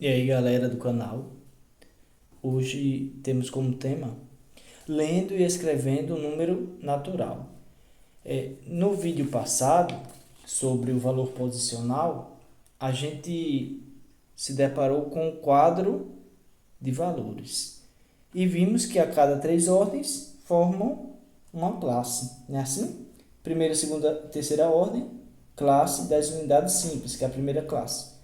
E aí, galera do canal, hoje temos como tema lendo e escrevendo o número natural. No vídeo passado, sobre o valor posicional, a gente se deparou com o quadro de valores e vimos que a cada três ordens formam uma classe, não é assim? Primeira, segunda, terceira ordem, classe das unidades simples, que é a primeira classe.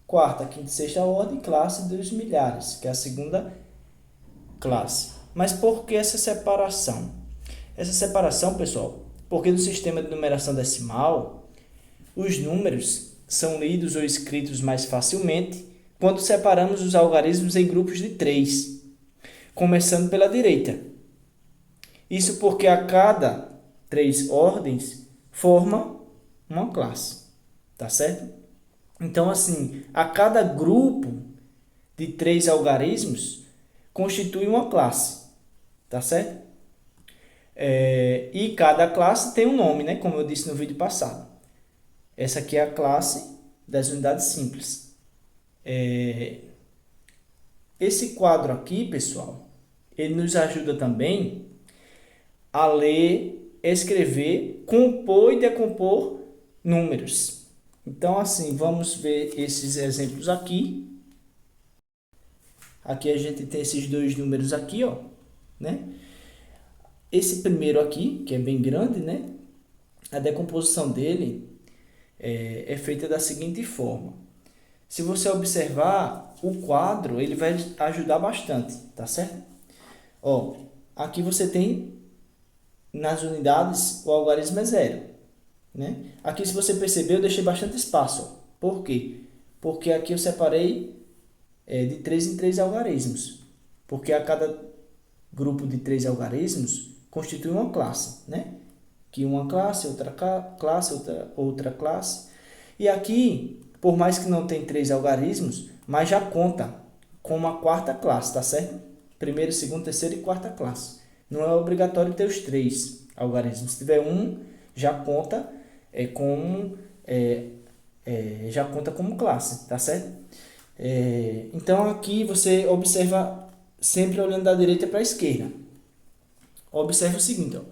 Quarta, quinta e sexta ordem, classe dos milhares, que é a segunda classe. Mas por que essa separação? Essa separação, pessoal, porque no sistema de numeração decimal, os números são lidos ou escritos mais facilmente quando separamos os algarismos em grupos de três, começando pela direita. Isso porque a cada três ordens forma uma classe, tá certo? Então, assim, a cada grupo de três algarismos constitui uma classe, tá certo? E cada classe tem um nome, né? Como eu disse no vídeo passado. Essa aqui é a classe das unidades simples. Esse quadro aqui, pessoal, ele nos ajuda também a ler, escrever, compor e decompor números. Então, assim, vamos ver esses exemplos aqui. Aqui a gente tem esses dois números aqui, ó, né? Esse primeiro aqui, que é bem grande, né? A decomposição dele é feita da seguinte forma. Se você observar o quadro, ele vai ajudar bastante, tá certo? Ó, aqui você tem nas unidades o algarismo é zero, né? Aqui, se você perceber, eu deixei bastante espaço. Ó. Por quê? Porque aqui eu separei de três em três algarismos. Porque a cada grupo de três algarismos constitui uma classe, né? Que uma classe, outra classe, outra classe. E aqui, por mais que não tenha três algarismos, mas já conta com uma quarta classe, tá certo? Primeira, segunda, terceira e quarta classe. Não é obrigatório ter os três algarismos. Se tiver um, já conta como já conta como classe, tá certo? Então aqui você observa sempre olhando da direita para a esquerda. Observe o seguinte, ó.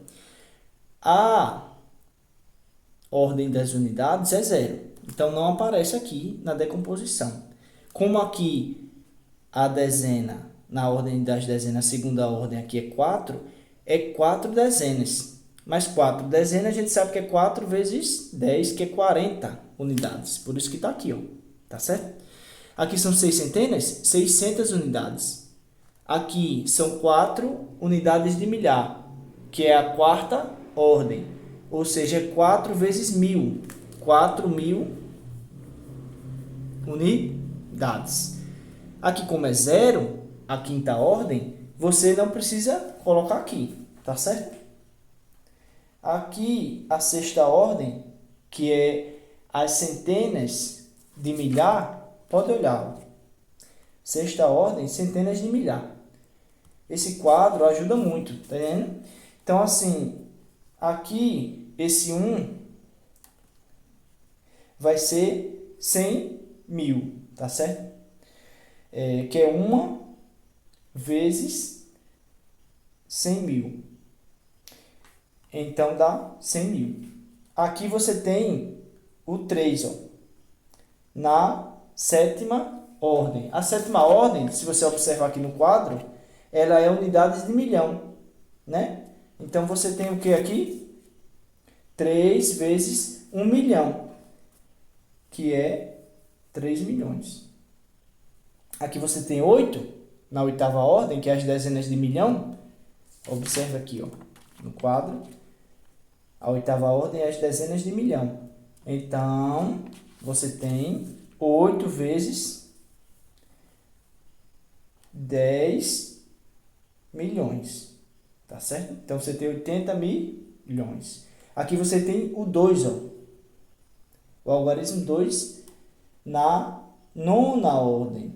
A ordem das unidades é zero. Então não aparece aqui na decomposição. Como aqui a dezena, na ordem das dezenas, a segunda ordem aqui é 4 dezenas. Mas 4 dezenas a gente sabe que é 4 vezes 10, que é 40 unidades. Por isso que está aqui, ó. Tá certo? Aqui são 6 centenas, 600 unidades. Aqui são 4 unidades de milhar, que é a quarta ordem. Ou seja, é 4 vezes 1000. 4.000 unidades. Aqui, como é zero, a quinta ordem, você não precisa colocar aqui, tá certo? Aqui, a sexta ordem, que é as centenas de milhar, pode olhar. Sexta ordem, centenas de milhar. Esse quadro ajuda muito, tá vendo? Então, assim, aqui, esse 1 vai ser 100.000, tá certo? Que é 1 vezes 100.000. Então, dá 100.000. Aqui você tem o 3, ó, na sétima ordem. A sétima ordem, se você observar aqui no quadro, ela é unidades de milhão, né? Então, você tem o que aqui? 3 vezes 1 milhão, que é 3 milhões. Aqui você tem 8, na oitava ordem, que é as dezenas de milhão. Observa aqui, ó, no quadro. A oitava ordem é as dezenas de milhão. Então, você tem 8 vezes 10 milhões. Tá certo? Então, você tem 80 milhões. Aqui você tem o 2, ó. O algarismo 2 na nona ordem.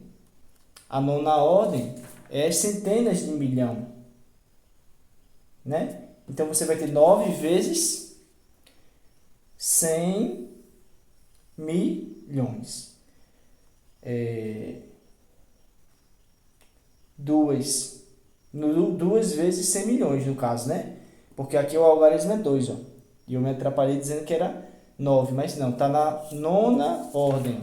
A nona ordem é centenas de milhão, né? Então, você vai ter 9 vezes 100 milhões. duas vezes 100 milhões, no caso, né? Porque aqui o algarismo é 2, ó. E eu me atrapalhei dizendo que era 9, mas não, está na nona ordem.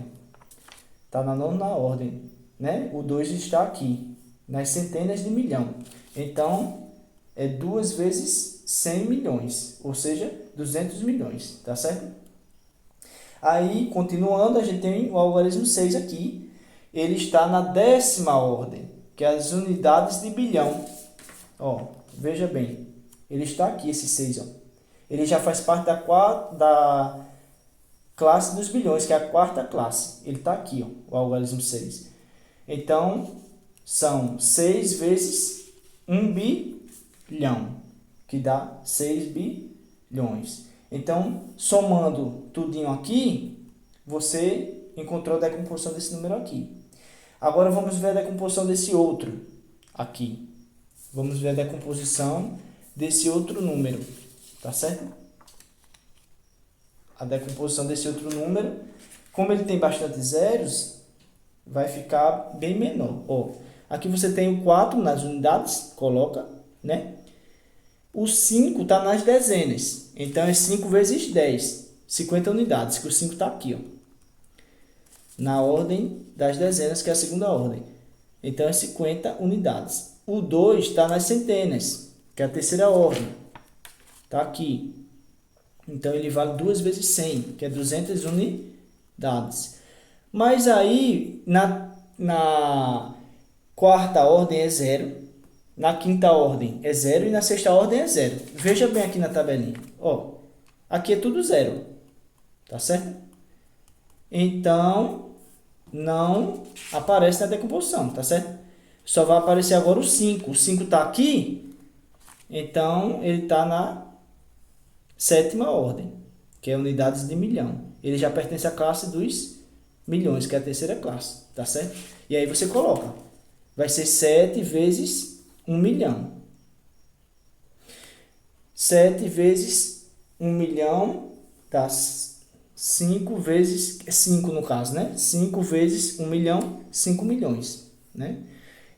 Está na nona ordem, né? O 2 está aqui, nas centenas de milhão. Então, é 2 vezes 100 milhões, ou seja, 200 milhões, tá certo? Aí, continuando, a gente tem o algarismo 6 aqui. Ele está na 10ª ordem, que é as unidades de bilhão. Ó, veja bem, ele está aqui, esse 6, ó. Ele já faz parte da classe dos bilhões, que é a 4ª classe. Ele está aqui, ó, o algarismo 6. Então, são 6 vezes 1 bilhão, que dá 6 bilhões. Então, somando tudinho aqui, você encontrou a decomposição desse número aqui. Agora, vamos ver a decomposição desse outro aqui. Vamos ver a decomposição desse outro número, tá certo? A decomposição desse outro número, como ele tem bastante zeros, vai ficar bem menor. Ó, aqui você tem o 4 nas unidades, coloca, né? O 5 está nas dezenas, então é 5 vezes 10, 50 unidades, que o 5 está aqui, ó, na ordem das dezenas, que é a segunda ordem. Então é 50 unidades. O 2 está nas centenas, que é a terceira ordem, está aqui. Então ele vale 2 vezes 100, que é 200 unidades. Mas aí, na quarta ordem é 0, na quinta ordem é 0 e na sexta ordem é 0. Veja bem aqui na tabelinha. Ó, aqui é tudo 0, tá certo? Então, não aparece na decomposição, tá certo? Só vai aparecer agora o 5. O 5 está aqui, então ele está na 7ª ordem, que é unidades de milhão. Ele já pertence à classe dos milhões, que é a terceira classe, tá certo? E aí você coloca, vai ser 7 vezes 1 milhão. 7 vezes 1 milhão dá 5 vezes, 5 no caso, né? 5 vezes 1 milhão, 5 milhões, né?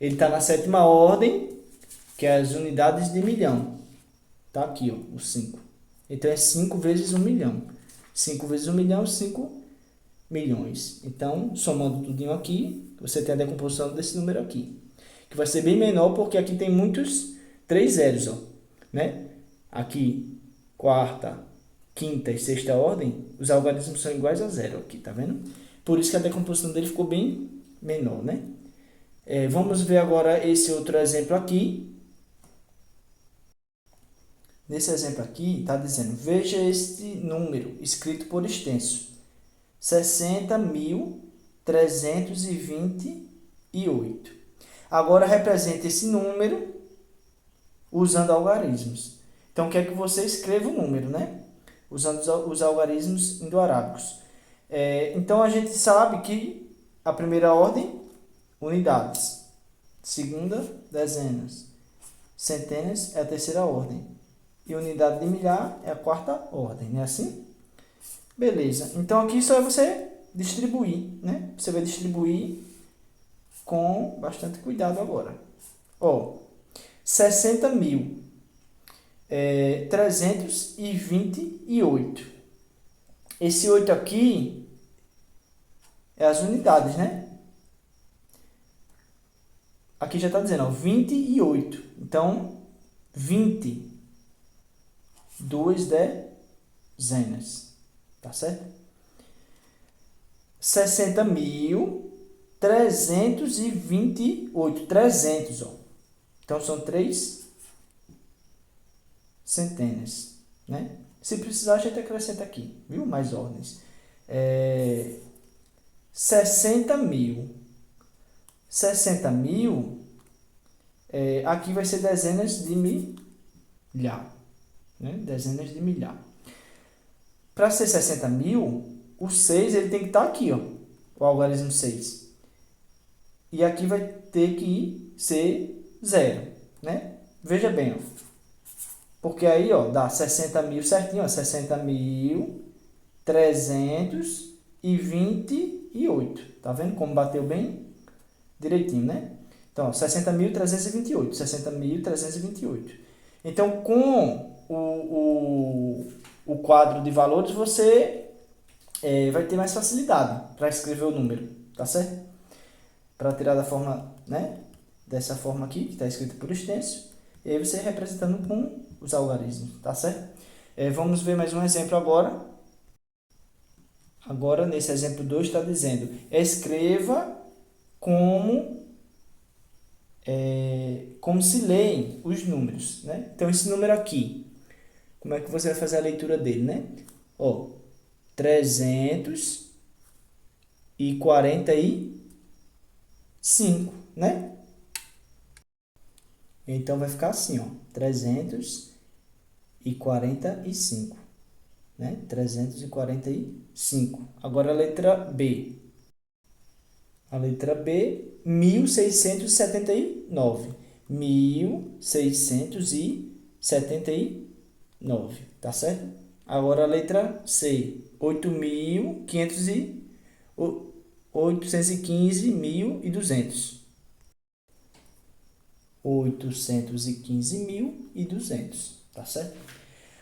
Ele está na 7ª ordem, que é as unidades de milhão. Tá aqui, ó, o 5. Então, é 5 vezes 1 milhão. 5 vezes 1 milhão, 5 milhões. Então, somando tudinho aqui, você tem a decomposição desse número aqui, que vai ser bem menor, porque aqui tem muitos 3 zeros, ó, né? Aqui, quarta, quinta e sexta ordem, os algarismos são iguais a 0 aqui, tá vendo? Por isso que a decomposição dele ficou bem menor, né? Vamos ver agora esse outro exemplo aqui. Nesse exemplo aqui, está dizendo, veja este número escrito por extenso, 60.328. Agora, represente esse número usando algarismos. Então, quer que você escreva o número, né? Usando os algarismos indo-arábicos. Então, a gente sabe que a primeira ordem, unidades. Segunda, dezenas. Centenas é a terceira ordem. E unidade de milhar é a quarta ordem, não é assim? Beleza. Então, aqui só é você distribuir, né? Você vai distribuir com bastante cuidado agora. Ó, 60.328. Esse 8 aqui é as unidades, né? Aqui já está dizendo, ó, 28. Então, 20. 2 dezenas. Tá certo? 60.328. 300, ó. Então, são 3 centenas, né? Se precisar, a gente acrescenta aqui, viu? Mais ordens. 60.000. 60.000, aqui vai ser dezenas de milhar, né? Dezenas de milhar. Para ser 60.000, o 6 ele tem que estar aqui, ó, o algarismo 6. E aqui vai ter que ser 0, né? Veja bem, ó, porque aí, ó, dá 60.000 certinho, ó, 60.328. Tá vendo como bateu bem direitinho, né? Então, 60.328, 60.328. Então, com o quadro de valores, você vai ter mais facilidade para escrever o número, tá certo? Para tirar da forma, né? Dessa forma aqui, que está escrito por extenso, e aí você representando com os algarismos, tá certo? Vamos ver mais um exemplo agora. Agora, nesse exemplo 2, está dizendo, escreva como se leem os números, né? Então, esse número aqui, como é que você vai fazer a leitura dele, né? Ó, 345, né? Então, vai ficar assim, ó, 345, né? 345. Agora a letra B. A letra B, 1679. 1679, tá certo? Agora a letra C, 815.200. 815.200, tá certo?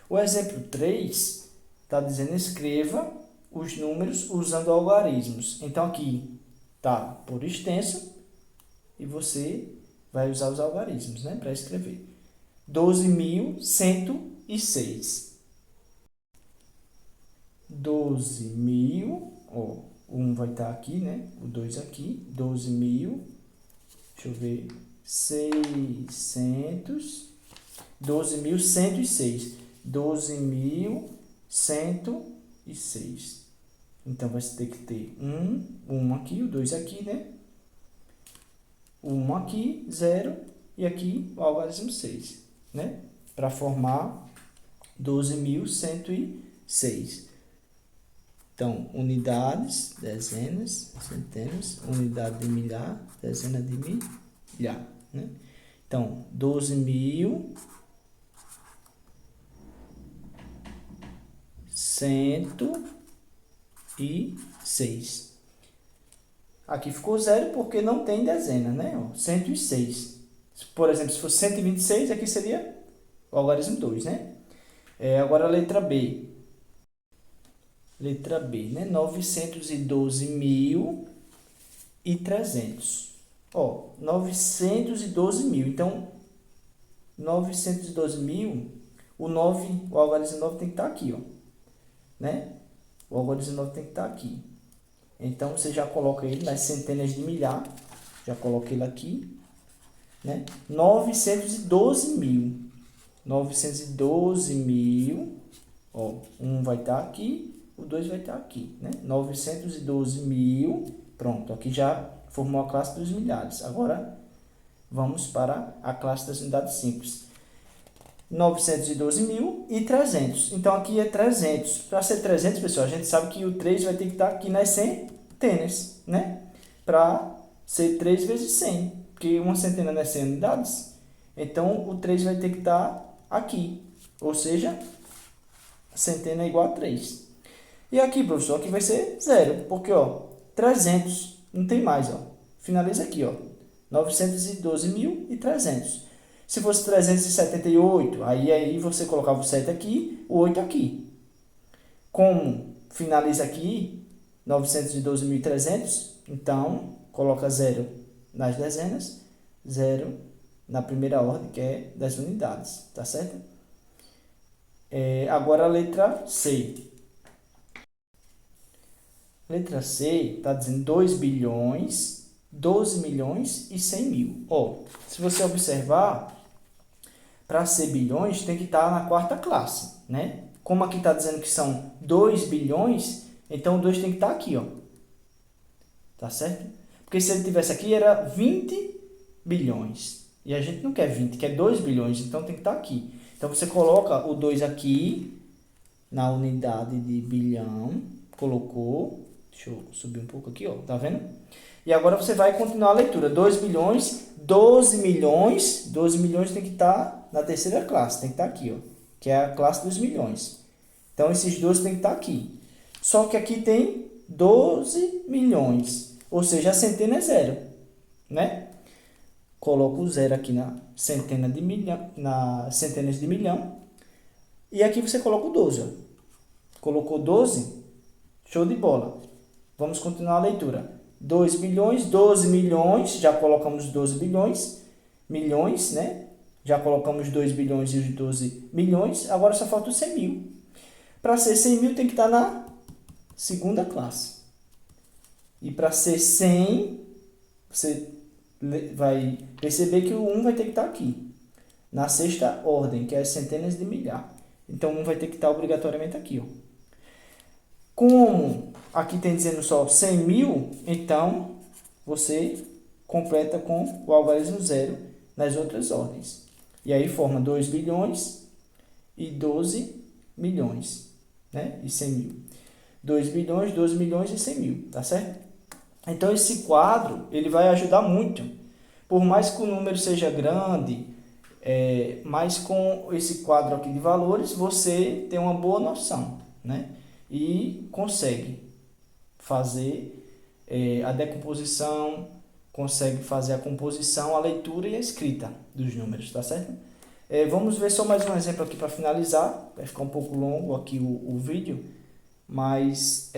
O exemplo 3 está dizendo escreva os números usando algarismos. Então, aqui tá por extenso e você vai usar os algarismos, né, para escrever. 12.106. 12.000, ó, o 1 vai estar aqui, né, o 2 aqui. 12.000, deixa eu ver, 600, 12.106. 12.106. Então, vai ter que ter um aqui, o 2 aqui, né? 1 aqui, 0, e aqui o algarismo 6, né? Para formar 12.106. Então, unidades, dezenas, centenas, unidade de milhar, dezena de milhar, né? Então, 12.106. Aqui ficou 0 porque não tem dezena, né? Ó, 106. Por exemplo, se fosse 126, aqui seria o algarismo 2, né? Agora a letra B. Letra B, né? 912.300. Ó, 912.000. Então, 912.000, o algarismo 9 tem que estar aqui, ó, né? O algarismo 9 tem que estar aqui. Então, você já coloca ele nas centenas de milhar. Já coloquei ele aqui, né? 912.000. 912.000. Ó, um vai estar aqui, o 2 vai estar aqui, né? 912.000. Pronto, aqui já formou a classe dos milhares. Agora, vamos para a classe das unidades simples. 912.300. Então, aqui é 300. Para ser 300, pessoal, a gente sabe que o 3 vai ter que estar aqui nas centenas, né? Para ser 3 vezes 100. Porque uma centena não é 100 unidades. Então, o 3 vai ter que estar aqui. Ou seja, a centena é igual a 3. E aqui, professor, aqui vai ser 0. Porque, ó, 300. Não tem mais, ó. Finaliza aqui, ó. 912.300. Se fosse 378, aí você colocava o 7 aqui, o 8 aqui. Como finaliza aqui 912.300, então coloca 0 nas dezenas, 0 na primeira ordem, que é das unidades, tá certo? Agora a letra C. Letra C está dizendo 2 bilhões, 12 milhões e 100 mil. Ó, se você observar, para ser bilhões tem que estar na quarta classe, né? Como aqui está dizendo que são 2 bilhões, então o 2 tem que estar aqui, ó. Tá certo? Porque se ele tivesse aqui, era 20 bilhões. E a gente não quer 20, quer 2 bilhões, então tem que estar aqui. Então, você coloca o 2 aqui na unidade de bilhão, colocou. Deixa eu subir um pouco aqui, ó, tá vendo? E agora você vai continuar a leitura. 2 bilhões, 12 milhões. 12 milhões tem que estar na terceira classe, tem que estar aqui, ó, que é a classe dos milhões. Então, esses 12 tem que estar aqui. Só que aqui tem 12 milhões, ou seja, a centena é 0, né? coloco o zero aqui na centenas de milhão. E aqui você coloca o 12. Ó. Colocou 12, show de bola. Vamos continuar a leitura. 2 bilhões, 12 milhões, já colocamos 12 bilhões, milhões, né? Já colocamos 2 bilhões e os 12 milhões, agora só falta os 100 mil. Para ser 100 mil tem que estar na segunda classe. E para ser 100, você vai perceber que o 1 vai ter que estar aqui, na sexta ordem, que é as centenas de milhar. Então, 1 vai ter que estar obrigatoriamente aqui. Ó. Como aqui tem dizendo só 100 mil, então você completa com o algarismo zero nas outras ordens. E aí forma 2 bilhões e 12 milhões, né? E 100 mil. 2 bilhões, 12 milhões e 100 mil, tá certo? Então, esse quadro, ele vai ajudar muito. Por mais que o número seja grande, mas com esse quadro aqui de valores, você tem uma boa noção, né? E consegue fazer a decomposição, consegue fazer a composição, a leitura e a escrita dos números, tá certo? Vamos ver só mais um exemplo aqui para finalizar. Vai ficar um pouco longo aqui o vídeo, mas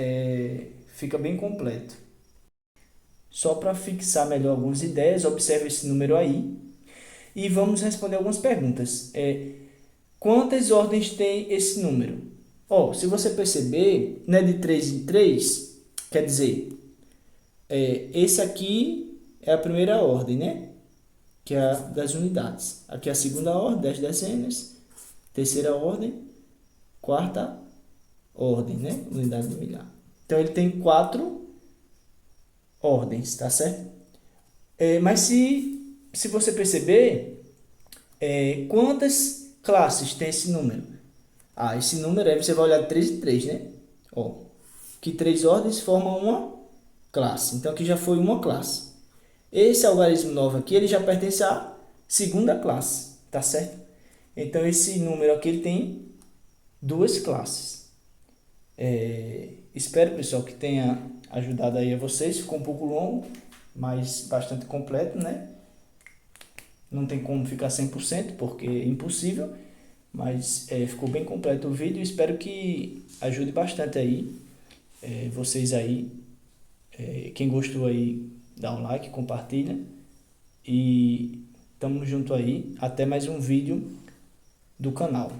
fica bem completo. Só para fixar melhor algumas ideias, observe esse número aí e vamos responder algumas perguntas. Quantas ordens tem esse número? Se você perceber, né, de 3 em 3, quer dizer, esse aqui é a primeira ordem, né? Que é a das unidades. Aqui é a segunda ordem, das dezenas. Terceira ordem, quarta ordem, né? Unidade de milhar. Então, ele tem 4 ordens, tá certo? Mas se você perceber, quantas classes tem esse número? Esse número aí você vai olhar de 3 em 3, né? Que 3 ordens formam uma classe. Então, aqui já foi uma classe. Esse algarismo novo aqui, ele já pertence à segunda classe, tá certo? Então, esse número aqui, ele tem 2 classes. Espero, pessoal, que tenha ajudado aí a vocês. Ficou um pouco longo, mas bastante completo, né? Não tem como ficar 100%, porque é impossível, mas ficou bem completo o vídeo. Espero que ajude bastante aí, vocês aí. Quem gostou aí, dá um like, compartilha. E tamo junto aí. Até mais um vídeo do canal.